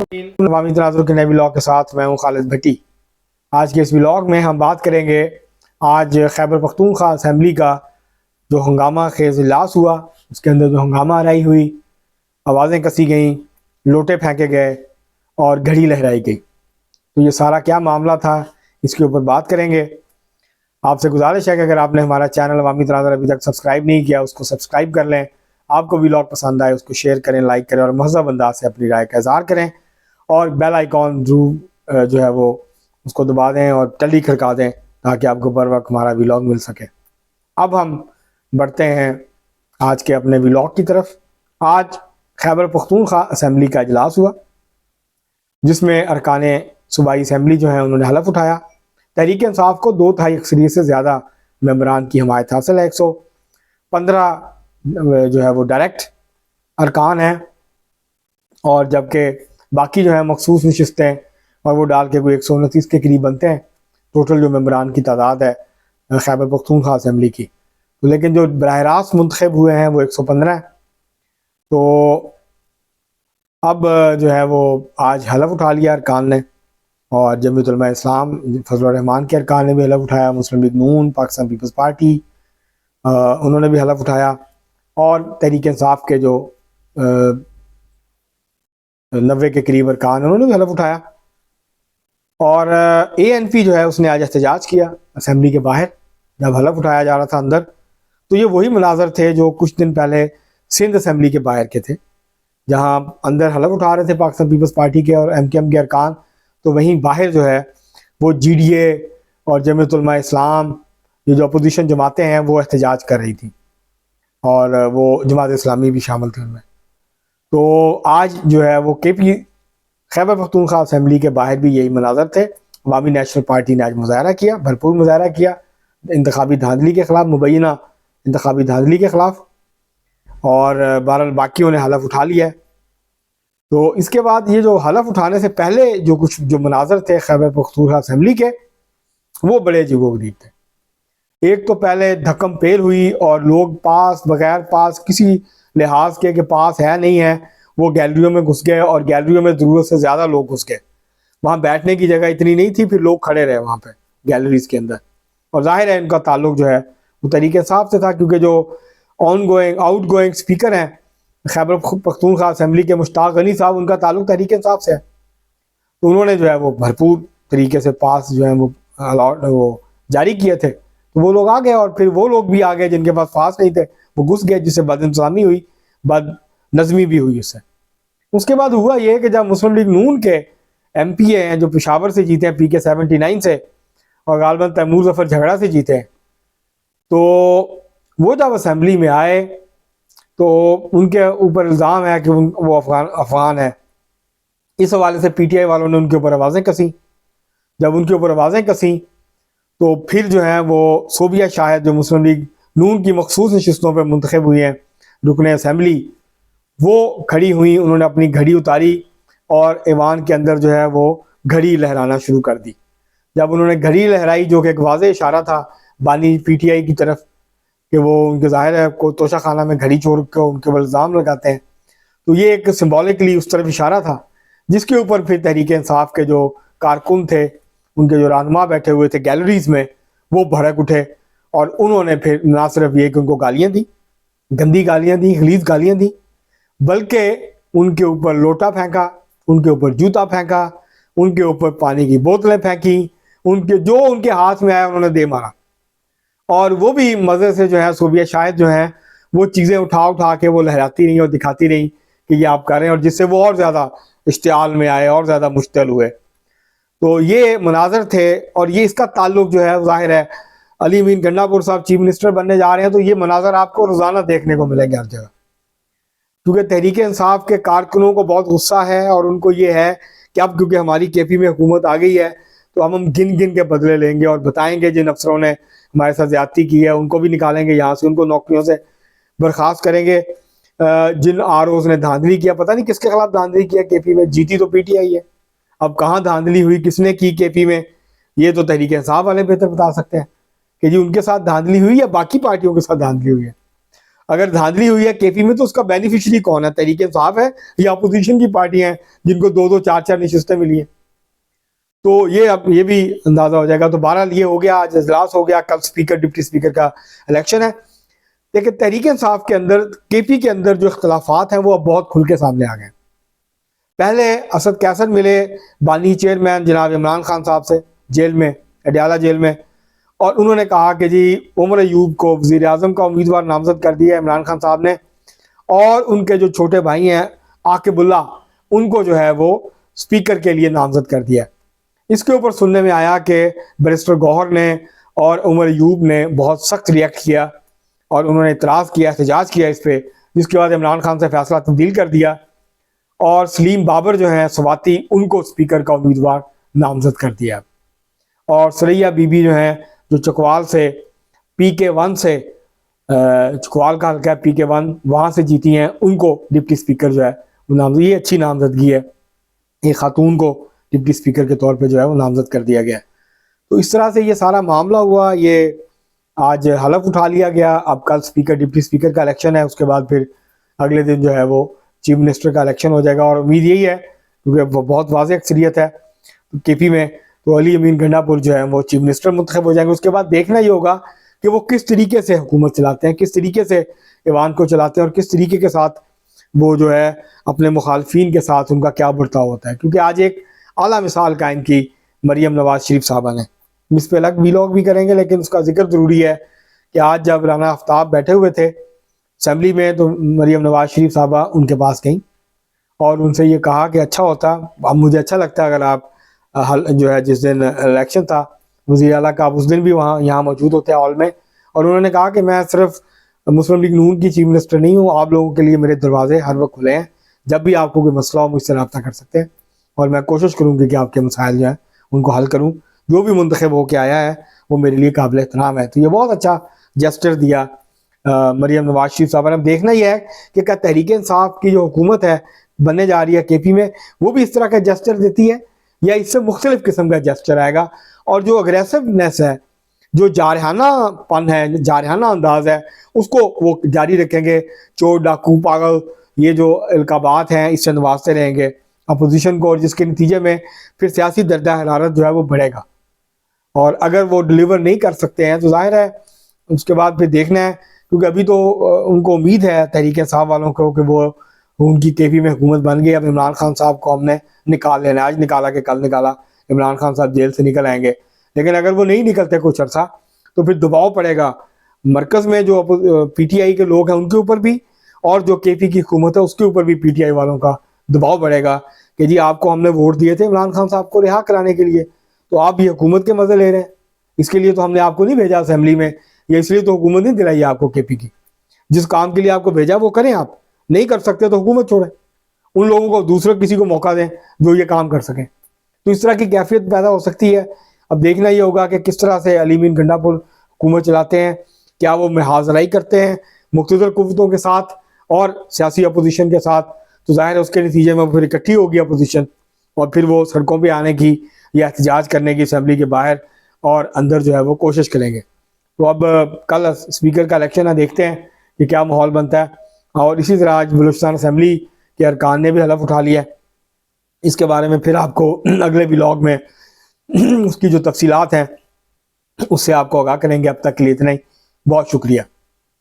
अवामी तनाज़ुर के नए व्लॉग के साथ मैं हूं खालिद भट्टी। आज के इस व्लॉग में हम बात करेंगे आज खैबर पख्तूनख्वा असेंबली का जो हंगामा खेज इजलास हुआ, उसके अंदर जो हंगामा आराई हुई, आवाज़ें कसी गईं, लोटे फेंके गए और घड़ी लहराई गई। तो ये सारा क्या मामला था, इसके ऊपर बात करेंगे। आपसे गुजारिश है कि अगर आपने हमारा चैनल अवामी तनाज़ुर अभी तक सब्सक्राइब नहीं किया, उसको सब्सक्राइब कर लें। आपको व्लॉग पसंद आए उसको शेयर करें, लाइक करें और महज़ब अंदाज से अपनी राय का इज़हार करें। और बेल आइकॉन जो है वो उसको दबा दें और टली खड़का दें ताकि आपको बर वक्त हमारा व्लॉग मिल सके। अब हम बढ़ते हैं आज के अपने व्लॉग की तरफ। आज खैबर पख्तूनख्वा असेंबली का इजलास हुआ, जिसमें अरकान सूबाई असेंबली जो है उन्होंने हलफ उठाया। तहरीक इंसाफ को 2/3 अक्सरियत से ज़्यादा मेंबरान की हमायत हासिल है। 115 जो है वो डायरेक्ट अरकान हैं और जबकि बाकी जो है मखसूस नशिस्तें और वो डाल के कोई 129 के करीब बनते हैं टोटल जो मेंबरान की तादाद है खैबर पख्तूनख्वा असेंबली की। तो लेकिन जो बराह रास्त मुंतखब हुए हैं वो 115 है। तो अब जो है वो आज हलफ उठा लिया अरकान ने, और जमीयत उलमा इस्लाम फजलुर रहमान के अरकान ने भी हलफ उठाया, मुस्लिम लीग नून, पाकिस्तान पीपल्स पार्टी उन्होंने भी हलफ उठाया, और तहरीक इंसाफ के जो 90 के करीब अरकान उन्होंने भी हलफ उठाया। और ANP जो है उसने आज एहतजाज किया असेंबली के बाहर जब हलफ उठाया जा रहा था अंदर। तो ये वही मनाजर थे जो कुछ दिन पहले सिंध असेंबली के बाहर के थे, जहां अंदर हलफ उठा रहे थे पाकिस्तान पीपल्स पार्टी के और MKM के अरकान, तो वहीं बाहर जो है वो GDA और जमीयत उलमा इस्लाम, ये जो अपोजिशन जमातें हैं, वो एहतजाज कर रही थी और वो जमात इस्लामी भी शामिल थे उनमें। तो आज जो है वो KP खैबर पख्तूनख्वा असेंबली के बाहर भी यही मनाजर थे। अवामी नेशनल पार्टी ने आज मुजाहरा किया, भरपूर मुजाहरा किया इंतखाबी धांधली के खिलाफ, मुबैना इंतखाबी धांधली के खिलाफ, और बहरहाल बाकियों ने हलफ उठा लिया है। तो इसके बाद ये जो हलफ उठाने से पहले जो मनाजर थे खैबर पख्तूनख्वा असेंबली के, वो बड़े अजीबोगरीब थे। एक तो पहले धक्कम पेल हुई और लोग पास बगैर पास किसी लिहाज के पास है नहीं है वो गैलरियों में घुस गए, और गैलरियों में ज़रूरत से ज़्यादा लोग घुस गए। वहाँ बैठने की जगह इतनी नहीं थी, फिर लोग खड़े रहे वहाँ पे गैलरीज के अंदर। और जाहिर है इनका ताल्लुक जो है वो तरीके इंसाफ से था, क्योंकि जो on going out going speaker हैं खैबर पख्तूनख्वा असेंबली के, मुश्ताक गनी साहब, उनका ताल्लुक तहरीक इंसाफ से है। तो उन्होंने जो है वो भरपूर तरीके से पास जो है वो जारी किए थे। तो वो लोग आ गए और फिर वो लोग भी आ गए जिनके पास पास नहीं थे, वो घुस गए, जिससे बदइंतजामी हुई, बद नज़मी भी हुई उससे। उसके बाद हुआ ये कि जब मुस्लिम लीग नून के MPA हैं जो पेशावर से जीते हैं PK 79 से, और गालबन तैमूर जफर झगड़ा से जीते हैं, तो वो जब असेंबली में आए तो उनके ऊपर इल्ज़ाम है कि वो अफगान है। इस हवाले से PTI वालों ने उनके ऊपर आवाज़ें कसी। जब उनके ऊपर आवाज़ें कसी तो फिर जो है वो सोबिया शाहिद, जो मुस्लिम लीग नून की मखसूस नशिस्तों पर मुंतखब हुई हैं रुकन असेंबली, वो खड़ी हुई, उन्होंने अपनी घड़ी उतारी और ऐवान के अंदर जो है वो घड़ी लहराना शुरू कर दी। जब उन्होंने घड़ी लहराई, जो कि एक वाज़ेह इशारा था बानी PTI की तरफ कि वो उनके ज़ाहिर है को तोशा खाना में घड़ी चोर को उनके ऊपर इल्ज़ाम लगाते हैं, तो ये एक सिम्बॉलिकली उस तरफ इशारा था, जिसके ऊपर फिर तहरीक इंसाफ के जो कारकुन थे, उनके जो रहनुमा बैठे हुए थे गैलरीज में, वो भड़क उठे और उन्होंने फिर ना सिर्फ ये कि उनको गालियाँ दी, गंदी गालियाँ दी, गलीज़ गालियाँ दी, बल्कि उनके ऊपर लोटा फेंका, उनके ऊपर जूता फेंका, उनके ऊपर पानी की बोतलें फेंकी, उनके हाथ में आया उन्होंने दे मारा। और वो भी मज़े से जो है सोबिया शाहिद जो है वो चीज़ें उठा उठा के वो लहराती रही और दिखाती रही कि ये आप कर रहे हैं, और जिससे वो और ज़्यादा इश्तियाल में आए और ज़्यादा मुश्तल हुए। तो ये मनाजर थे, और ये इसका ताल्लुक जो है ज़ाहिर है अली अमीन गंडापुर साहब चीफ मिनिस्टर बनने जा रहे हैं, तो ये मनाजर आपको रोज़ाना देखने को मिलेंगे हर जगह, क्योंकि तहरीक इंसाफ के कारकुनों को बहुत गुस्सा है और उनको ये है कि अब क्योंकि हमारी KP में हुकूमत आ गई है तो हम गिन गिन के बदले लेंगे और बताएंगे जिन अफसरों ने हमारे साथ ज्यादती की है उनको भी निकालेंगे यहाँ से, उनको नौकरियों से बर्खास्त करेंगे। जिन ROs ने धांधली किया, पता नहीं किसके खिलाफ धांधली किया KP में, जीती तो PTI है, अब कहाँ धांधली हुई, किसने की KP में, ये तो तहरीक इंसाफ वाले बेहतर बता सकते हैं कि जी उनके साथ धांधली हुई या बाकी पार्टियों के साथ धांधली हुई है। अगर धांधली हुई है केपी में तो उसका बेनिफिशियरी कौन है, तहरीक इंसाफ है या अपोजिशन की पार्टी हैं जिनको 2-2 4-4 नशिस्तें मिली हैं। तो ये अब ये भी अंदाजा हो जाएगा। तो बहरहाल ये हो गया, आज इजलास हो गया, कल स्पीकर डिप्टी स्पीकर का इलेक्शन है। लेकिन तहरीक इंसाफ के अंदर, केपी के अंदर जो इख्तलाफात हैं वो अब बहुत खुल के सामने आ गए। पहले असद कैसर मिले बानी चेयरमैन जनाब इमरान खान साहब से जेल में, अडयाला जेल में, और उन्होंने कहा कि जी उमर अयूब को वज़ीर आज़म का उम्मीदवार नामजद कर दिया है इमरान खान साहब ने, और उनके जो छोटे भाई हैं आकिबुल्ला, उनको जो है वो स्पीकर के लिए नामजद कर दिया। इसके ऊपर सुनने में आया कि बैरिस्टर गौहर ने और उमर अयूब ने बहुत सख्त रिएक्ट किया और उन्होंने इतराज़ किया, एहतजाज किया इस पर, जिसके बाद इमरान खान से फैसला तब्दील कर दिया और सलीम बाबर जो हैं स्वाति, उनको स्पीकर का उम्मीदवार नामजद कर दिया। और सरैया बीबी जो हैं, जो चकवाल से PK1 से, चकवाल का हल्का है PK1, वहाँ से जीती हैं, उनको डिप्टी स्पीकर जो है वो नामजद, ये अच्छी नामजदगी है, एक खातून को डिप्टी स्पीकर के तौर पे जो है वो नामजद कर दिया गया। तो इस तरह से ये सारा मामला हुआ, ये आज हलफ उठा लिया गया। अब कल स्पीकर डिप्टी स्पीकर का इलेक्शन है, उसके बाद फिर अगले दिन जो है वो चीफ मिनिस्टर का इलेक्शन हो जाएगा। और उम्मीद यही है, क्योंकि बहुत वाज़ेह अक्सरियत है केपी में, तो अली अमीन गंडापुर जो है वो चीफ मिनिस्टर मुंतखब हो जाएंगे। उसके बाद देखना ये होगा कि वो किस तरीके से हुकूमत चलाते हैं, किस तरीके से ईवान को चलाते हैं और किस तरीके के साथ वो जो है अपने मुखालफिन के साथ उनका क्या बर्ताव होता है। क्योंकि आज एक आला मिसाल कायम की मरियम नवाज शरीफ साहबा ने, इस पर अलग वीलॉग भी करेंगे, लेकिन उसका जिक्र ज़रूरी है कि आज जब राना आफ्ताब बैठे हुए थे असेंबली में, तो मरियम नवाज शरीफ साहबा उनके पास गई और उनसे ये कहा कि अच्छा होता, अब मुझे अच्छा लगता अगर आप जो है, जिस दिन इलेक्शन था वज़ीर आला का, आप उस दिन भी यहाँ मौजूद होते हॉल में। और उन्होंने कहा कि मैं सिर्फ मुस्लिम लीग नून की चीफ मिनिस्टर नहीं हूँ, आप लोगों के लिए मेरे दरवाजे हर वक्त खुले हैं, जब भी आपको कोई मसला हो मुझसे रब्ता कर सकते हैं और मैं कोशिश करूँगी कि आपके मसाइल जो हैं उनको हल करूँ। जो भी मुंतखब होकर आया है वो मेरे लिए काबिल एहतराम है। तो ये बहुत अच्छा जेस्चर दिया मरियम नवाज शरीफ साहब ने। अब देखना ही है कि क्या तहरीक इंसाफ की जो हुकूमत है बनने जा रही है केपी में, वो भी इस तरह का जेस्चर देती है या इससे मुख्तलिफ किस्म का जेस्चर आएगा। और जो अग्रेसिवनेस है, जो जारहानापन है, जारहाना अंदाज है, उसको वो जारी रखेंगे। चोर डाकू पागल, ये जो इल्काबात हैं, इससे नवाजते रहेंगे अपोजिशन को, और जिसके नतीजे में फिर सियासी दर्जा हरारत जो है वो बढ़ेगा। और अगर वो डिलीवर नहीं कर सकते हैं तो जाहिर है उसके बाद फिर देखना है, क्योंकि अभी तो उनको उम्मीद है तहरीक इंसाफ वालों को कि वो उनकी केपी में हुकूमत बन गई। अब इमरान खान साहब को हमने निकाल लेना, आज निकाला कि कल निकाला, इमरान खान साहब जेल से निकल आएंगे। लेकिन अगर वो नहीं निकलते कुछ अर्सा, तो फिर दबाव पड़ेगा मरकज़ में जो PTI के लोग हैं उनके ऊपर भी, और जो केपी की हुकूमत है उसके ऊपर भी PTI वालों का दबाव बढ़ेगा कि जी आपको हमने वोट दिए थे इमरान खान साहब को रिहा कराने के लिए, तो आप भी हुकूमत के मजे ले रहे हैं, इसके लिए तो हमने आपको नहीं भेजा असेंबली में, या इसलिए तो हुकूमत नहीं दिलाई आपको केपी की। जिस काम के लिए आपको भेजा वो करें, आप नहीं कर सकते तो हुकूमत छोड़ें, उन लोगों को दूसरे किसी को मौका दें जो ये काम कर सकें। तो इस तरह की कैफियत पैदा हो सकती है। अब देखना ये होगा कि किस तरह से अली अमीन गंडापुर हुकूमत चलाते हैं, क्या वो मुहाज़राई करते हैं मुख्तलिफ कुव्वतों के साथ और सियासी अपोजिशन के साथ, तो जाहिर है उसके नतीजे में फिर इकट्ठी होगी अपोजिशन और फिर वो सड़कों पर आने की या एहतजाज करने की असेंबली के बाहर और अंदर जो है वो कोशिश करेंगे। तो अब कल स्पीकर का इलेक्शन है, देखते हैं कि क्या माहौल बनता है। और इसी तरह आज बलूचिस्तान असेंबली के अरकान ने भी हलफ उठा लिया है। इसके बारे में फिर आपको अगले व्लॉग में उसकी जो तफसीलात हैं उससे आपको आगाह करेंगे। अब तक के लिए इतना ही, बहुत शुक्रिया।